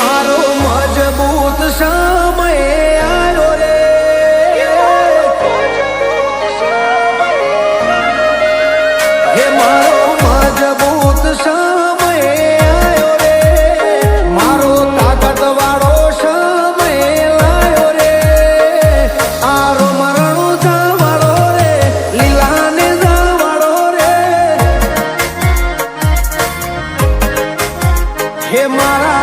મારો મજબૂત સમય આવ્યો રે, હે મારો મજબૂત સમય આવ્યો રે, મારો તાકાત વાળો સમય લાયો રે, આરો મરણું જવાળો રે, લીલાને જવાળો રે, હે મારા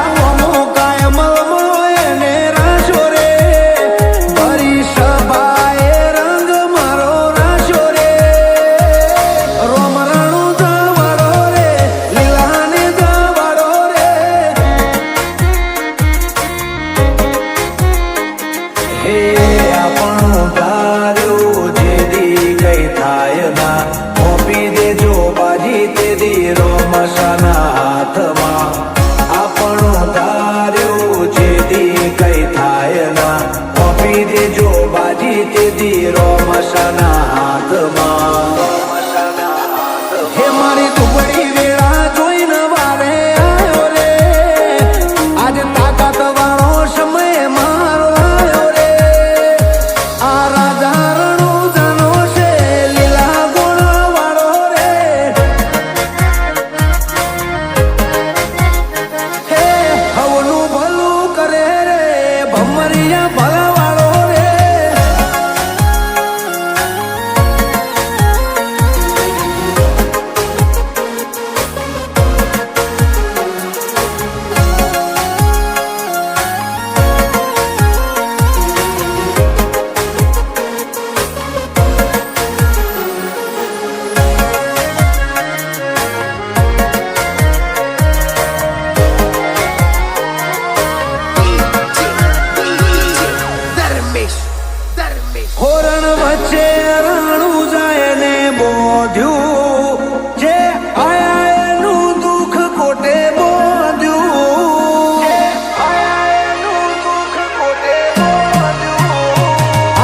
હોરણ વચ્ચે રાણું જાય ને બોધ્યું, જે આયા એનું દુઃખ કોટે બોધ્યું,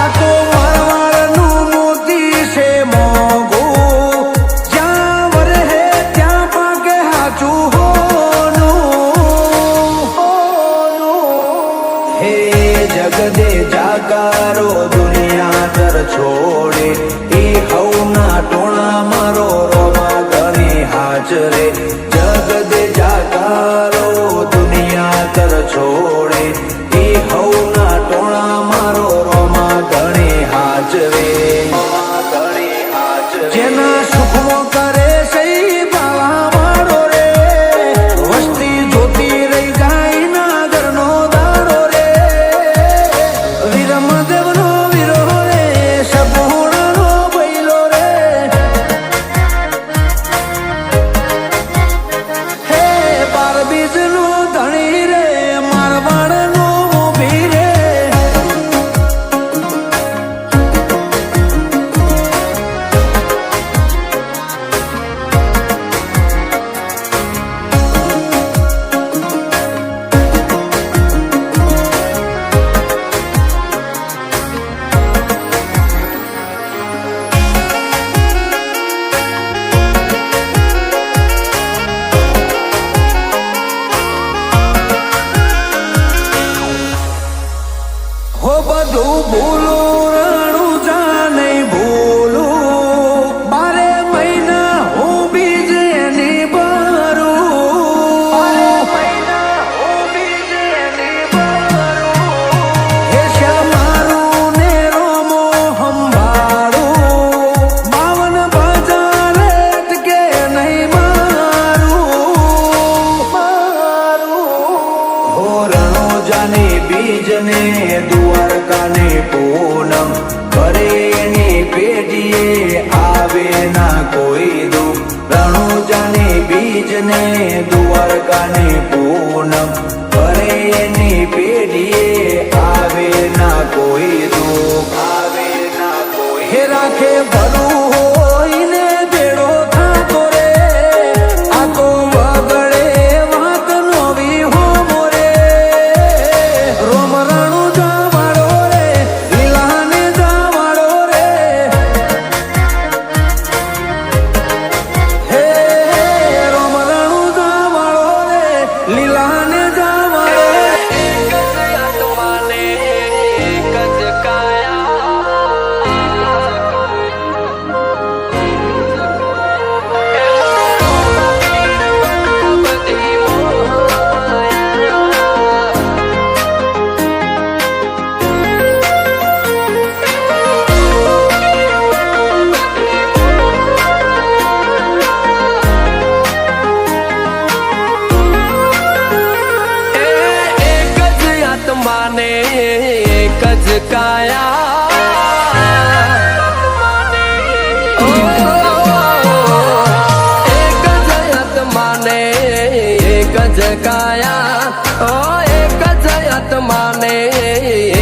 આ તો મારવાડનું મોતી છે મોંઘું, જ્યાં વરહે ત્યાં પાકે હાચું હોનું, હે જગદે જાકારો છોડે એ હવના ટોણા મારો રોમા ગણી હાજરે, જગદે જાકારો દુનિયા કર છોડે એ હવના ટોણા મારો રોમા ગણી હાજરે, જેના સુખમો કરે સહી પાવા વાળો રે, વસ્તી જોતી રહી જાય ના ઘરનો દાડો રે, વીરમદેવનો બધું ભૂલું રાણું જા નહીં ભૂલું, 12 મહિના હું બીજ એની ભરું, હે શ્યા મારું ને રોમો સંભાળું, 52 બજાર કે નહીં મારું, હો રણોજાની બીજને દ્વારકાને પૂનમ કરે એની પેઢીએ આવે ના કોઈ દુઃખ, રણુજાની બીજને દ્વારકાને પૂનમ કરે એની પેઢીએ આવે ના કોઈ દુઃખ, આવે ના કોઈ, હે રાખે ભલું હોય ને ભેડો થાતો રે, આ તો વગડે વાત નોવી હો મોરે, રોમ રાણું જવાળો રે, લીલાને જવાળો રે, હે રોમ રાણું જવાળો રે, લીલાને જવાળો રે. એક જ કાયા ઓ એક જ આત્માને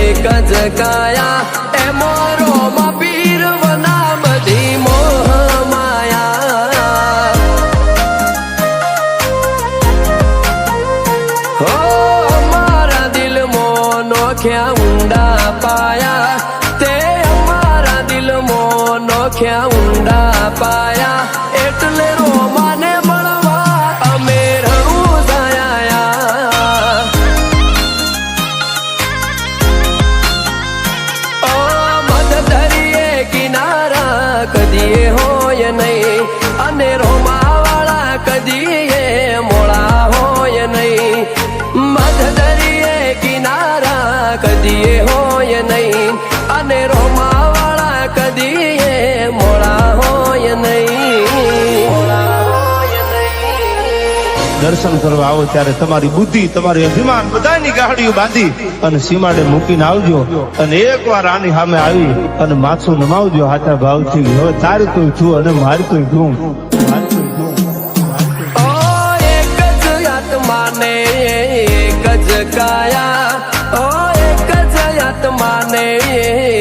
એક જ કાયા એ મોરો માં પીર વના બધી મોહ માયા હો અમારા દિલ મોં નોખ્યા ઊંડા પાયા તે અમારા દિલ મોં નોખ્યા ઊંડા પાયા એટલે રોમાને મળવા અમે રણું જાયા ઓ મધ દરિયે કિનારા કદીએ હોય નહીં અને રોમાવાળા કદીએ મોળા હોય નહીં મધ દરિયે કિનારા કદીએ હોય નહીં અને રોમાવાળા કદીએ મોળા હોય નહીં દર્શન કરવા આવો ત્યારે તમારી બુદ્ધિ તમારી અભિમાન બધાની ગાડીઓ બાંધી અને સીમાડે મૂકીને આવજો અને એકવાર આની સામે આવી અને માથું નમાવજો હાથા ભાવથી હવે તારી કોઈ છું અને મારી કોઈ છું ઓ એક જ આત્માને એક જ કાયા ઓ એક જ આત્માને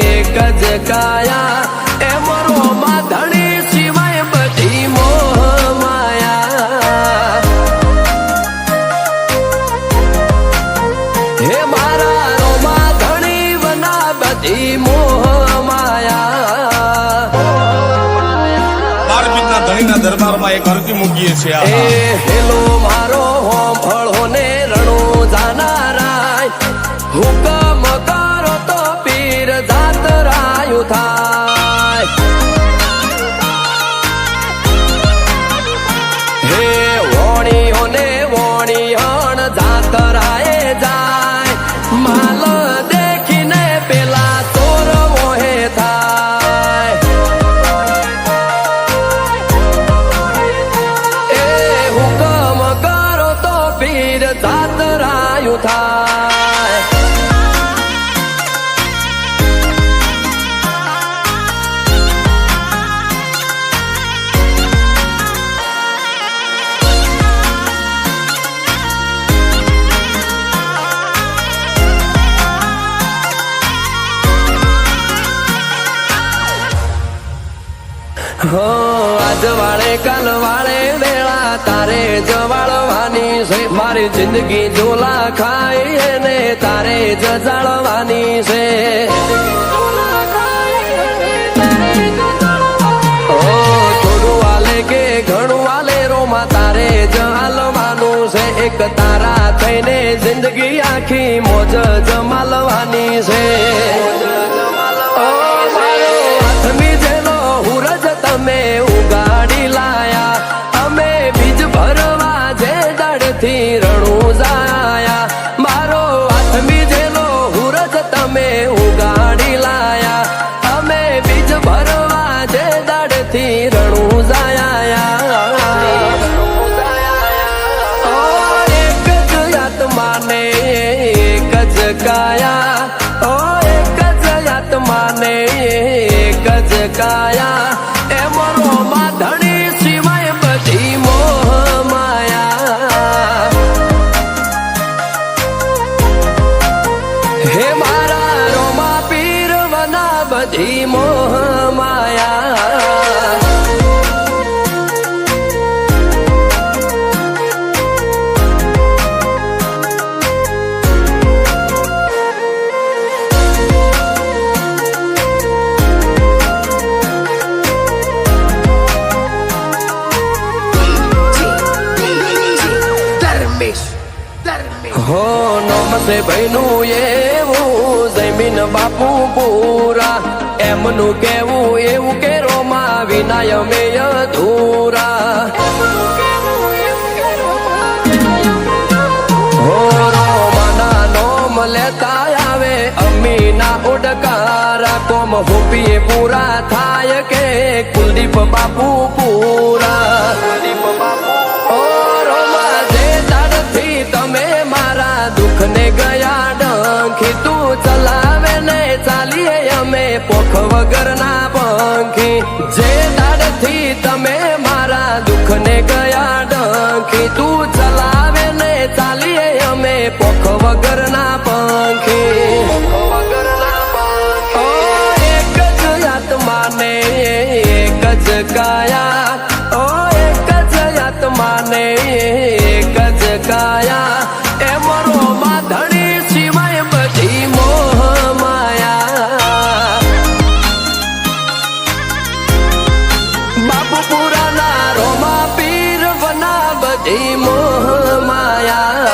એક જ કાયા એ મરો માં ધણી સિવાય બધી મોહ માયા હે મારા રોમા ધણી વના બધી મોહ માયા બાર બીજના ધણીના દરબારમાં એક અરજી મૂકીએ છીએ એ હેલો મારો હોંભળો ને રણું જાનારાય હુકમ કરો તો પીર જાત રાયું થાય હે વોણીઓ ને વોણીયણ જાત રાયે જાય માલ દેખીને પેલા ચોર મોહે થાય એ હુકમ કરો તો પીર જાત રાયું થાય હો આજ વાળે કાલ વાળે વેળા તારે જવાળવાની છે મારી જિંદગી ઝોલા ખાય ને તારે જ જાળવાની છે ઓ થોડું વાલે કે ઘણું વાલે રોમાં તારે જ હાલવાનું છે એક તારા થઈને જિંદગી આખી મોજ જમાલવાની છે ઓ મારો હાથમી જેનો હુરજ તમે ઉગાડી લાયા અમે બીજ ભરવા જે દાડથી રણું જાયા મારો હાથમી જેનો હુરજ તમે ઉગાડી લાયા અમે બીજ ભરવા જે દાડથી રણું જાયા ઓ એક જ આત્માને એક જ કાયા ઓ એક જ આત્માને એક જ કાયા એ મરો માં ધણી સિવાય બધી મોહ માયા હે મારા રોમા પીર વના બધી મોહ માયા હો નોમસે ભાઈનું એવું જમીન બાપુ પૂરા એમનું કેવું એવું કે રોમા વિનાય મેં અધૂરા હો રોમાના નોમ લેતા આવે અમીના ઉડકારા કોમ હોપીએ પૂરા થાય કે કુલદીપ બાપુ પૂરા ઓ રોમા જે દાડથી તમે મારા દુઃખને ગયા ડંખી તું ચલાવે ને ચાલીએ અમે પોખ વગરના પંખી જે દાડથી તમે મારા દુઃખને ગયા ડંખી તું ચલાવે ને માને એક જ કાયા એમ રોમાં ધણી સિવાય બધી મોહ માયા બાપુપુરાના રોમા પીર વના બધી મોહ માયા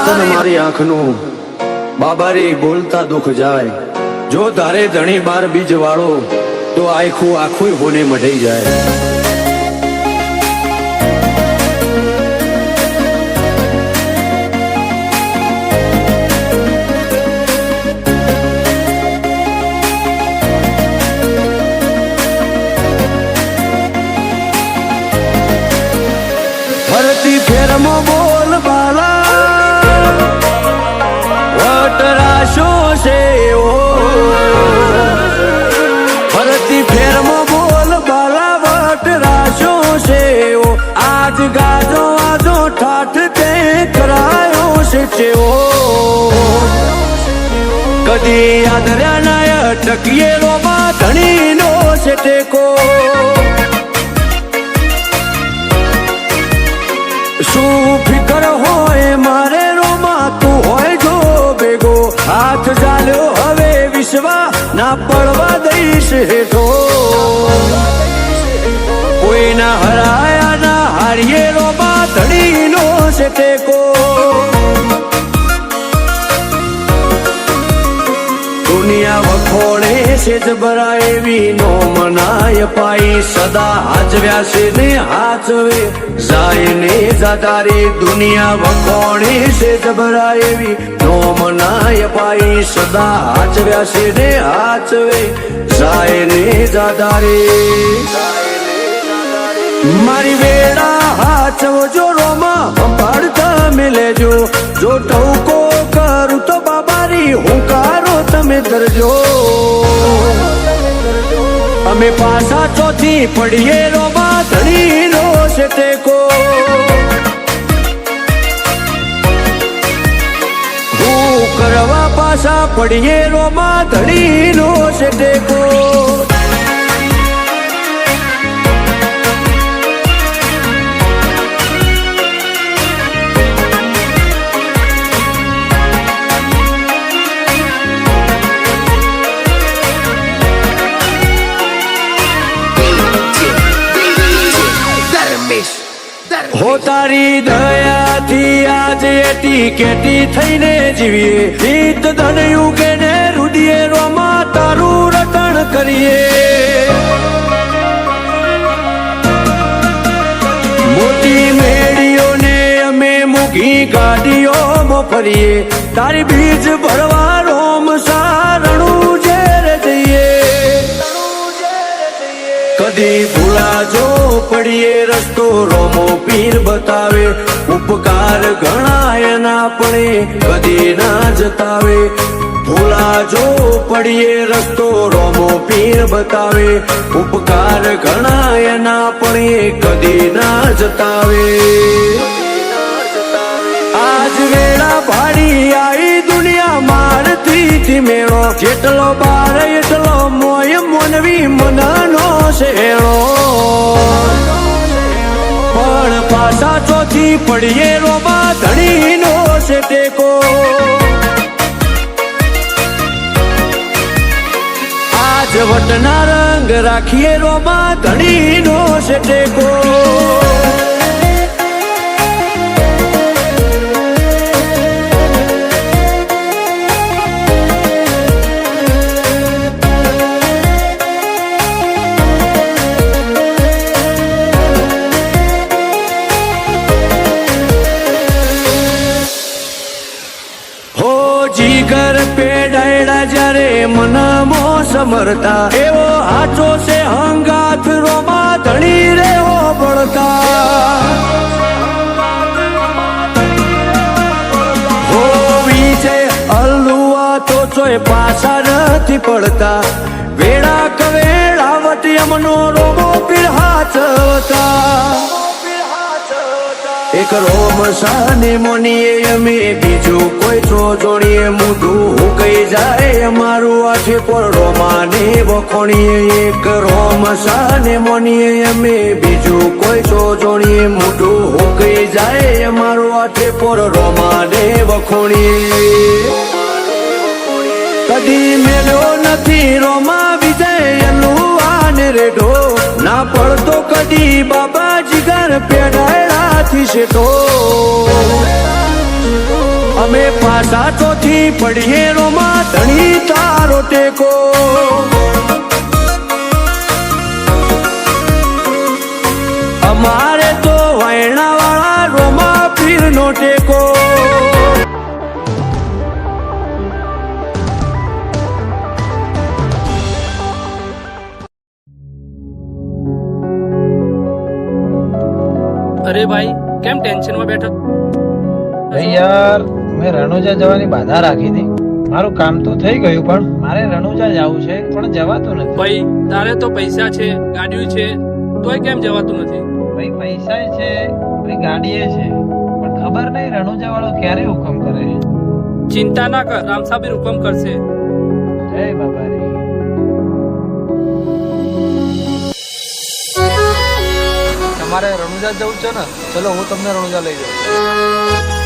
તન મારી આંખનું બાબારી બોલતા દુઃખ જાય જો તારે ધણી બાર બીજ વાળો તો આખું આખું હોને મઢી જાય ફરતી ફેરમાં બોલ બાલા વટરાશો છે ઓ ફરતી ફેરમાં બોલ બાલા વટરાશો છે ઓ આજ ગાજો આજો ઠાઠ તે કરાયો છે ચેવો કદી આદર્યા નાય ટકીએ રોમાં ધણીનો છે ટેકો શું ફિકર હોય મારે રોમાં તું હોય જો ભેગો હાથ ચાલ્યો હવે વિશ્વા ના પડવા દઈશ હેઠો કોઈના હરાયા ના હારીએ રોમાં ધણીનો છે ટેકો દુનિયા વખોડે છે જબરા એવી નો મનાય પાઈ સદા હાજવ્યા છે ને હાચવે જાય ને જાતારી દુનિયા વખોડે છે જબરા એવી નો મનાય પાઈ સદા હાજવ્યા છે ને હાચવે જાય ને જાતારી મારી વેળા હાચવજો રોમાં સંભાળતા મિલેજો જો ટવકો કરું તો બાબારી હુંકારો તમે ધરજો અમે પાછા ચોથી પડીએ રોમાં ધણીનો છે ટેકો હું કરવા પાછા પડીએ રોમાં ધણીનો છે ટેકો હો તારી દયાથી આજે એટી કેટી થઈને જીવીએ ગીત ધણ્યું કે ને રુદિએ રોમાં તારું રટણ કરીએ મોટી મેળીઓને અમે મૂકી ગાડીઓમાં ફરીએ તારી બીજ ભરવા રોમ સારણું ઝેર જઈએ કદી ભૂલાજો પડીએ રસ્તો રોમો પીર બતાવે ઉપકાર ઘણા એના પડે કદી ના જતાવે ભૂલાજો પડીએ રસ્તો રોમો પીર બતાવે ઉપકાર ઘણા એના પડે કદી ના જતાવે આજ વેળા ભાડી આવી દુનિયા મારથી મેળો જેટલો બાર એટલો મોય મોનવી મનનો શેળો પણ પાછા ચોથી પડીએ રોમાં ધણીનો છે ટેકો આજ વટના રંગ રાખીએ રોમાં ધણીનો છે ટેકો જીગર પેડાયડા જ્યારે મનમો સમરતા એવો હાચો છે હંગાથ રોમાં ધણી રે હો બળતા હો વિજય અલ્લુઆ તો ચોય પાછા નથી પડતા વેળા કવેળા વટી અમનો રોમો પીર હાચવતા એક રોમ સાને મોનીએ અમે બીજું કોઈ છો જોડીએ મોઢું હુકાઈ જાય અમારું આઠે પર રોમાને વખોણીએ એક રોમ સાને મોનીએ અમે બીજું કોઈ છો જોડીએ મોઢું હુકાઈ જાય અમારું આઠે પર રોમાને વખોણીએ કદી મેલ્યો નથી રોમા વિજય અલ્લુઆને રેઢો ના પડતો કદી બાબા જીગર પેડાયડાથી શેઠો અમે પાછા ચોથી પડીએ રોમાં ધણી તારો ટેકો અમારે તો વાયણા વાળા રોમા પીર નો ટેકો અરે ભાઈ કેમ ટેન્શનમાં બેઠો? ભાઈ યાર મેં રણુજા જવાની બાધા રાખી હતી. મારું કામ તો થઈ ગયું પણ મારે રણુજા જવું છે પણ જવાતું નથી. ભાઈ તારે તો પૈસા છે, ગાડીઓ છે, તોય કેમ જવાતું નથી? ભાઈ પૈસા છે, ભાઈ ગાડીએ છે, પણ ખબર નહીં રણુજા વાળો ક્યારે હુકમ કરે. ચિંતા ના કર, રામસાબીર હુકમ કરશે. જય બાબા રે. તમારે રણુજા જવું છે ને? ચલો હું તમને રણુજા લઈ જાઉં.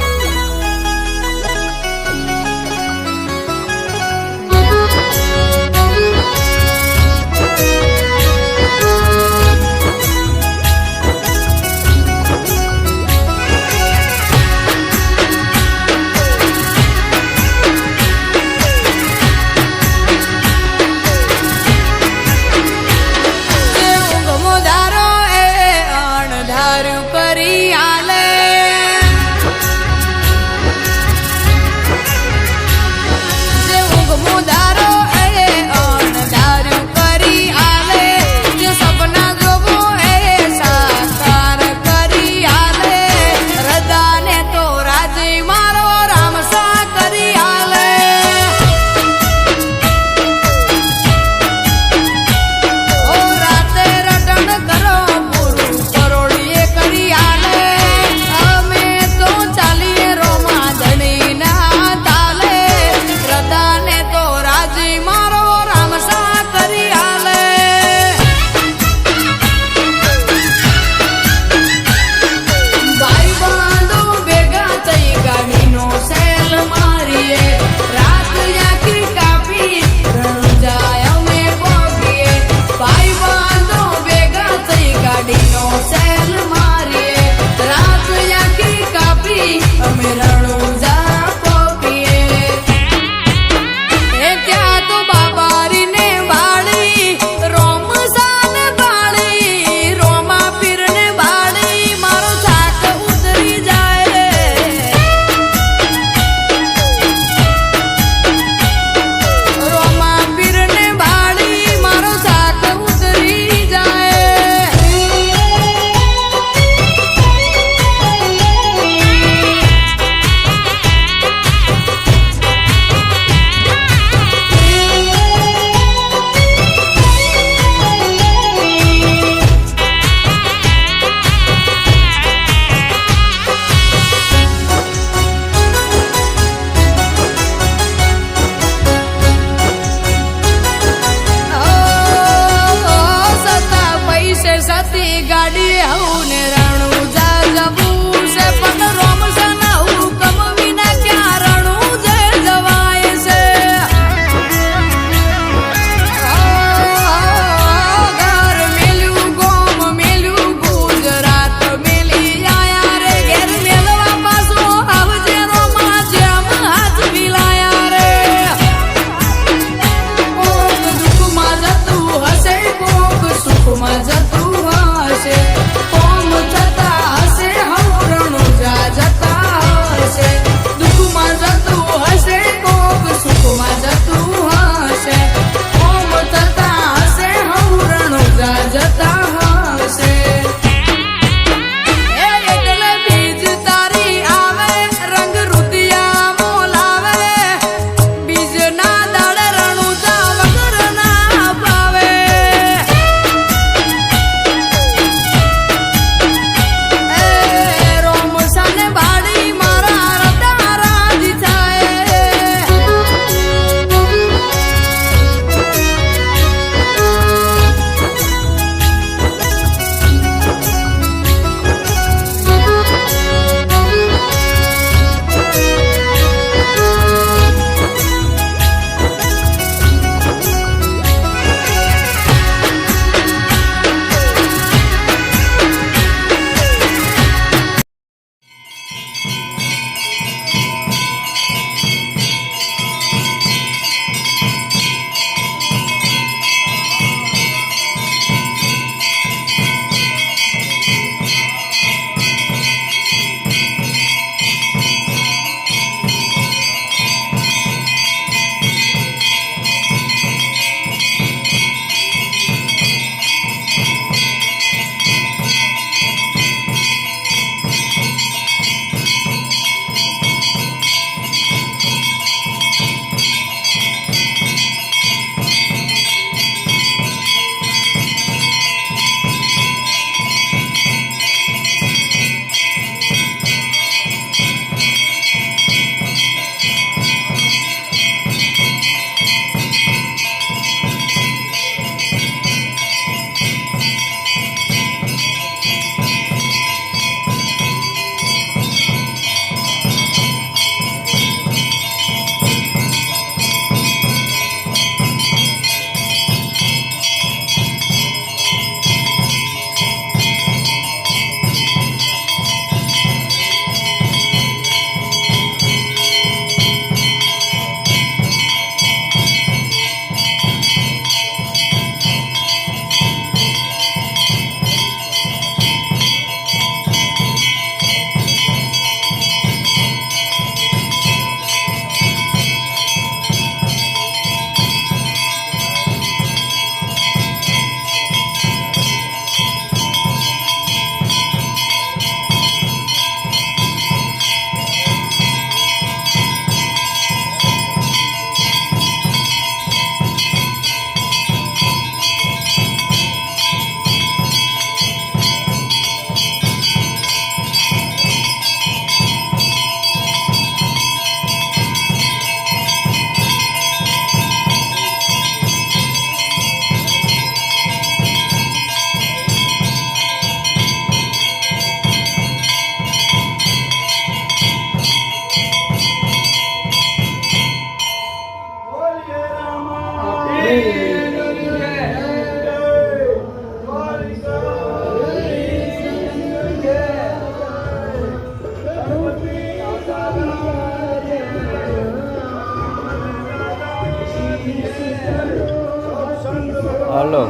હાલો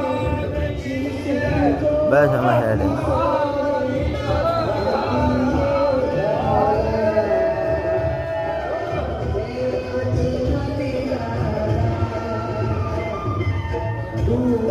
બસ અમે હેડે તું